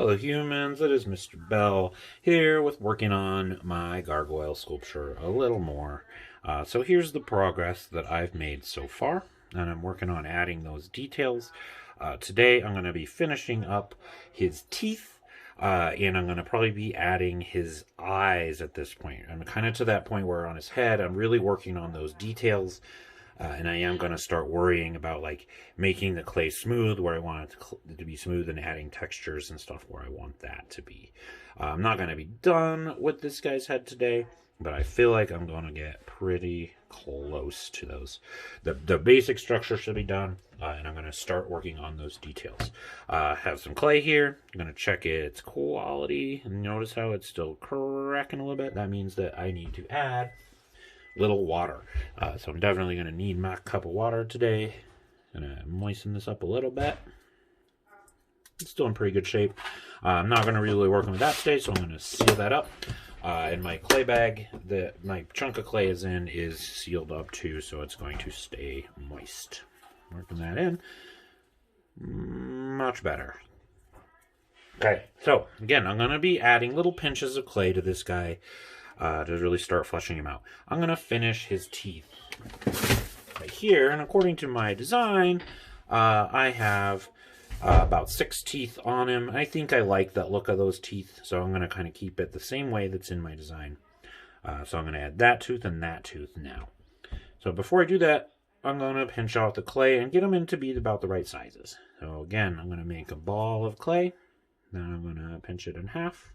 Hello humans, it is Mr. Bell here with working on my gargoyle sculpture a little more. So here's the progress that I've made so far, and I'm working on adding those details. Today I'm going to be finishing up his teeth, and I'm going to probably be adding his eyes at this point. I'm kind of to that point where on his head I'm really working on those details. And I am going to start worrying about like making the clay smooth where I want it to be smooth and adding textures and stuff where I want that to be. I'm not going to be done with this guy's head today, but I feel like I'm going to get pretty close to those. The basic structure should be done, and I'm going to start working on those details. Have some clay here. I'm going to check its quality, and notice how it's still cracking a little bit. That means that I need to add little water. So I'm definitely going to need my cup of water today. Gonna moisten this up a little bit. It's still in pretty good shape. I'm not going to really work with that today, so I'm going to seal that up. And my clay bag that my chunk of clay is in is sealed up too, so it's going to stay moist. Working that in. Much better. Okay, so again, I'm going to be adding little pinches of clay to this guy to really start fleshing him out. I'm going to finish his teeth right here, and according to my design, I have about 6 teeth on him. I think I like that look of those teeth, so I'm going to kind of keep it the same way that's in my design. So I'm going to add that tooth and that tooth now. So before I do that, I'm going to pinch out the clay and get them in to be about the right sizes. So again, I'm going to make a ball of clay. Then I'm going to pinch it in half.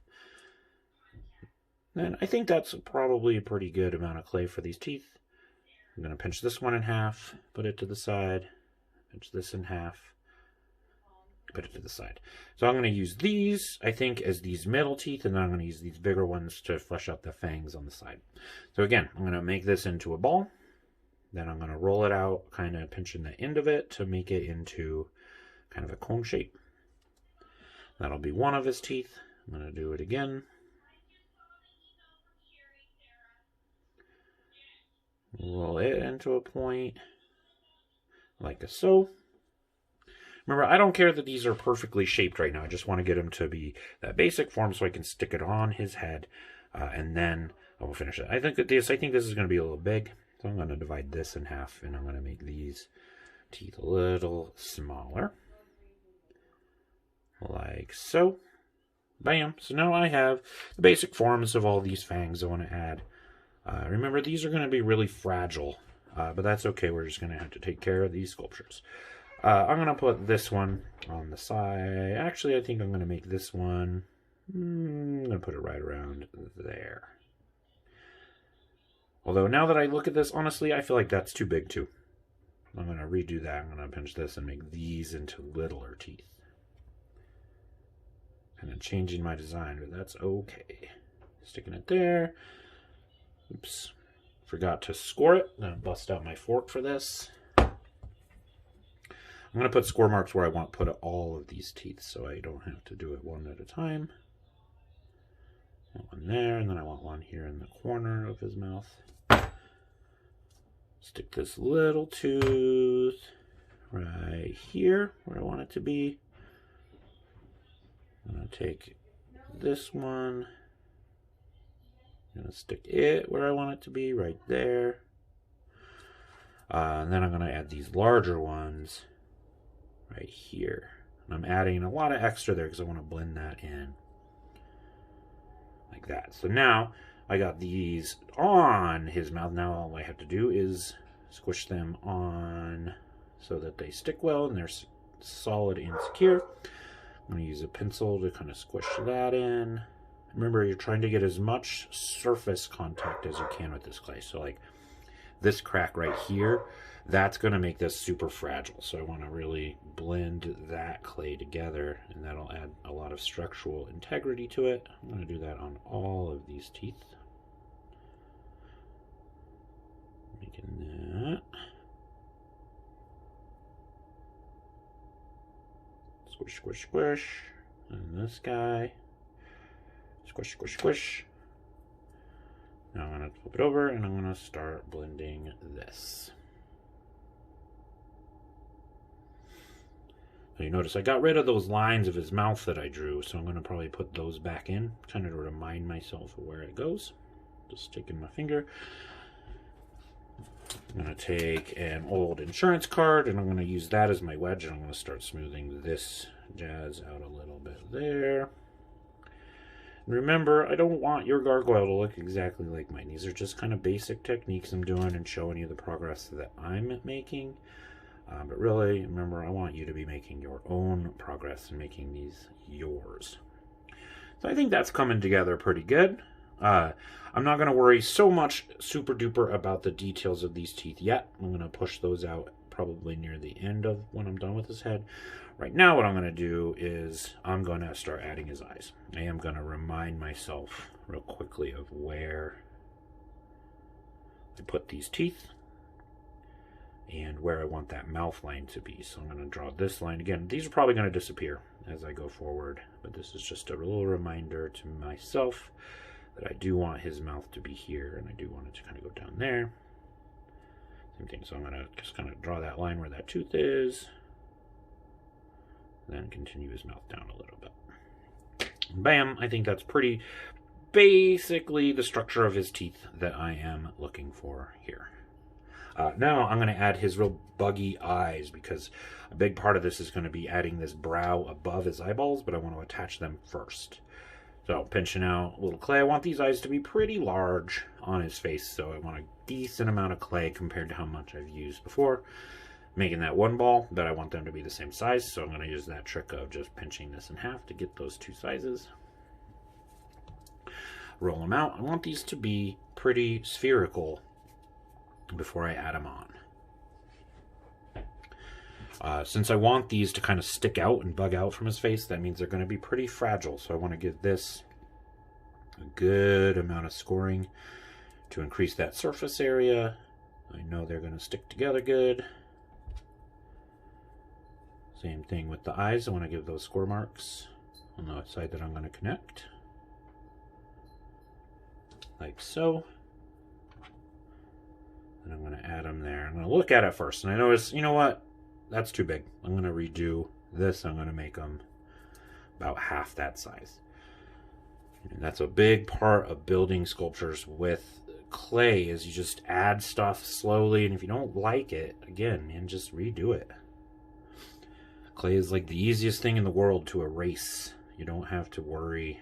And I think that's probably a pretty good amount of clay for these teeth. I'm going to pinch this one in half, put it to the side, pinch this in half, put it to the side. So I'm going to use these, I think, as these middle teeth, and then I'm going to use these bigger ones to flesh out the fangs on the side. So again, I'm going to make this into a ball. Then I'm going to roll it out, kind of pinching the end of it to make it into kind of a cone shape. That'll be one of his teeth. I'm going to do it again. Roll it into a point like so. Remember, I don't care that these are perfectly shaped right now. I just want to get them to be that basic form so I can stick it on his head, and then I will finish it. I think this is going to be a little big, so I'm going to divide this in half, and I'm going to make these teeth a little smaller, like so. Bam! So now I have the basic forms of all these fangs I want to add. Remember, these are going to be really fragile, but that's okay. We're just going to have to take care of these sculptures. I'm going to put this one on the side. Actually, I think I'm going to make this one, I'm going to put it right around there. Although now that I look at this, honestly, I feel like that's too big too. I'm going to redo that. I'm going to pinch this and make these into littler teeth. Kind of changing my design, but that's okay. Sticking it there. Oops, forgot to score it. I'm going to bust out my fork for this. I'm going to put score marks where I want to put all of these teeth so I don't have to do it one at a time. One there, and then I want one here in the corner of his mouth. Stick this little tooth right here where I want it to be. I'm going to take this one. I'm going to stick it where I want it to be, right there. And then I'm going to add these larger ones right here. And I'm adding a lot of extra there because I want to blend that in. Like that. So now I got these on his mouth. Now all I have to do is squish them on so that they stick well and they're solid and secure. I'm going to use a pencil to kind of squish that in. Remember, you're trying to get as much surface contact as you can with this clay. So like this crack right here, that's going to make this super fragile. So I want to really blend that clay together, and that'll add a lot of structural integrity to it. I'm going to do that on all of these teeth. Making that. Squish, squish, squish. And this guy. Squish, squish, squish. Now I'm going to flip it over and I'm going to start blending this. So you notice I got rid of those lines of his mouth that I drew, so I'm going to probably put those back in, kind of to remind myself of where it goes. Just taking my finger. I'm going to take an old insurance card, and I'm going to use that as my wedge, and I'm going to start smoothing this jazz out a little bit there. And remember, I don't want your gargoyle to look exactly like mine. These are just kind of basic techniques I'm doing and showing you the progress that I'm making. But really, remember, I want you to be making your own progress and making these yours. So I think that's coming together pretty good. I'm not going to worry so much super duper about the details of these teeth yet. I'm going to push those out probably near the end of when I'm done with his head. Right now what I'm going to do is I'm going to start adding his eyes. I am going to remind myself real quickly of where I put these teeth and where I want that mouth line to be. So I'm going to draw this line. Again, these are probably going to disappear as I go forward, but this is just a little reminder to myself that I do want his mouth to be here, and I do want it to kind of go down there. Same thing, so I'm going to just kind of draw that line where that tooth is, then continue his mouth down a little bit. Bam! I think that's pretty basically the structure of his teeth that I am looking for here. Now I'm going to add his real buggy eyes, because a big part of this is going to be adding this brow above his eyeballs, but I want to attach them first. So pinching out a little clay. I want these eyes to be pretty large on his face, so I want a decent amount of clay compared to how much I've used before. Making that one ball, but I want them to be the same size, so I'm going to use that trick of just pinching this in half to get those two sizes. Roll them out. I want these to be pretty spherical before I add them on. Since I want these to kind of stick out and bug out from his face, that means they're going to be pretty fragile. So I want to give this a good amount of scoring to increase that surface area. I know they're going to stick together good. Same thing with the eyes. I want to give those score marks on the side that I'm going to connect. Like so. And I'm going to add them there. I'm going to look at it first. And I notice, you know what? That's too big. I'm going to redo this. I'm going to make them about half that size. And that's a big part of building sculptures with clay, is you just add stuff slowly. And if you don't like it, again, man, just redo it. Clay is like the easiest thing in the world to erase. You don't have to worry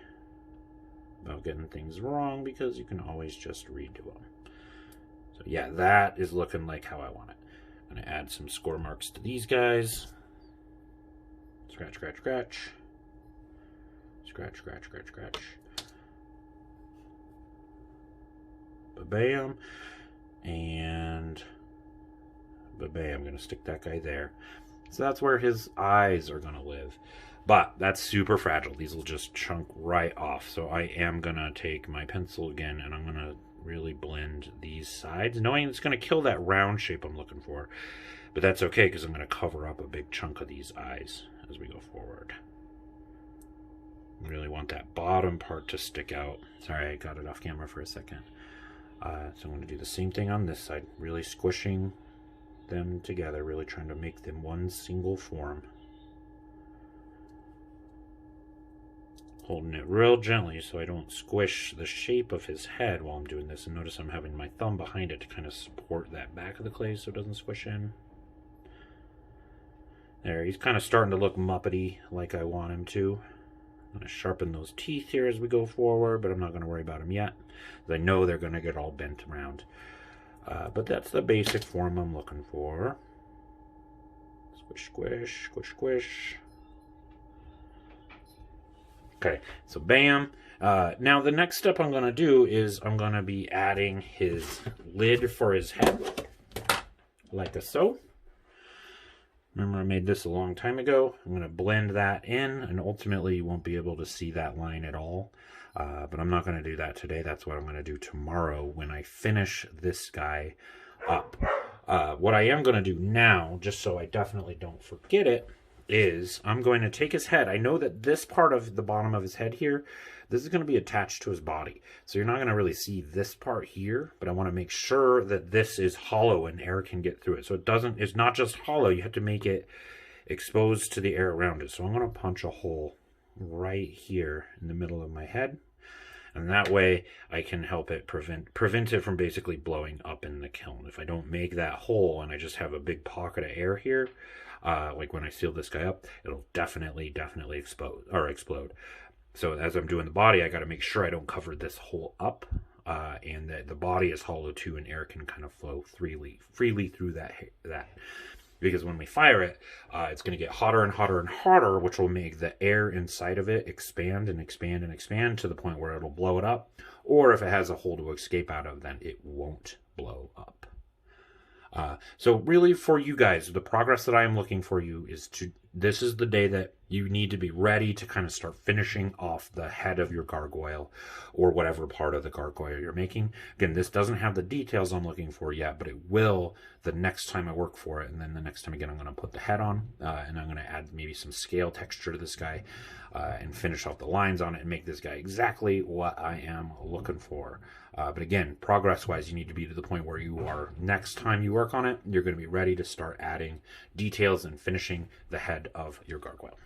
about getting things wrong, because you can always just redo them. So yeah, that is looking like how I want it. I'm going to add some score marks to these guys. Scratch, scratch, scratch. Scratch, scratch, scratch, scratch. Ba-bam. And ba-bam. I'm going to stick that guy there. So that's where his eyes are going to live. But that's super fragile. These will just chunk right off. So I am going to take my pencil again, and I'm going to really blend these sides, knowing it's going to kill that round shape I'm looking for. But that's okay, because I'm going to cover up a big chunk of these eyes as we go forward. I really want that bottom part to stick out. Sorry, I got it off camera for a second. So I'm going to do the same thing on this side, really squishing them together, really trying to make them one single form. Holding it real gently so I don't squish the shape of his head while I'm doing this. And notice I'm having my thumb behind it to kind of support that back of the clay so it doesn't squish in. There, he's kind of starting to look Muppety like I want him to. I'm going to sharpen those teeth here as we go forward, but I'm not going to worry about them yet, because I know they're going to get all bent around. But that's the basic form I'm looking for. Squish, squish, squish, squish. Okay, so bam. Now the next step I'm going to do is I'm going to be adding his lid for his head, like so. Remember, I made this a long time ago. I'm going to blend that in, and ultimately you won't be able to see that line at all. But I'm not going to do that today. That's what I'm going to do tomorrow when I finish this guy up. What I am going to do now, just so I definitely don't forget it, is I'm going to take his head. I know that this part of the bottom of his head here, this is going to be attached to his body. So you're not going to really see this part here, but I want to make sure that this is hollow and air can get through it. So it's not just hollow. You have to make it exposed to the air around it. So I'm going to punch a hole right here in the middle of my head. And that way I can help it prevent it from basically blowing up in the kiln. If I don't make that hole and I just have a big pocket of air here, like when I seal this guy up, it'll definitely explode. So as I'm doing the body, I got to make sure I don't cover this hole up, and that the body is hollow too, and air can kind of flow freely through that. Because when we fire it, it's going to get hotter and hotter and hotter, which will make the air inside of it expand and expand and expand to the point where it'll blow it up. Or if it has a hole to escape out of, then it won't blow up. So really for you guys, the progress that I am looking for you is this is the day that you need to be ready to kind of start finishing off the head of your gargoyle or whatever part of the gargoyle you're making. Again, this doesn't have the details I'm looking for yet, but it will the next time I work for it. And then the next time again, I'm going to put the head on and I'm going to add maybe some scale texture to this guy and finish off the lines on it and make this guy exactly what I am looking for. But again, progress-wise, you need to be to the point where you are, next time you work on it, you're going to be ready to start adding details and finishing the head of your gargoyle.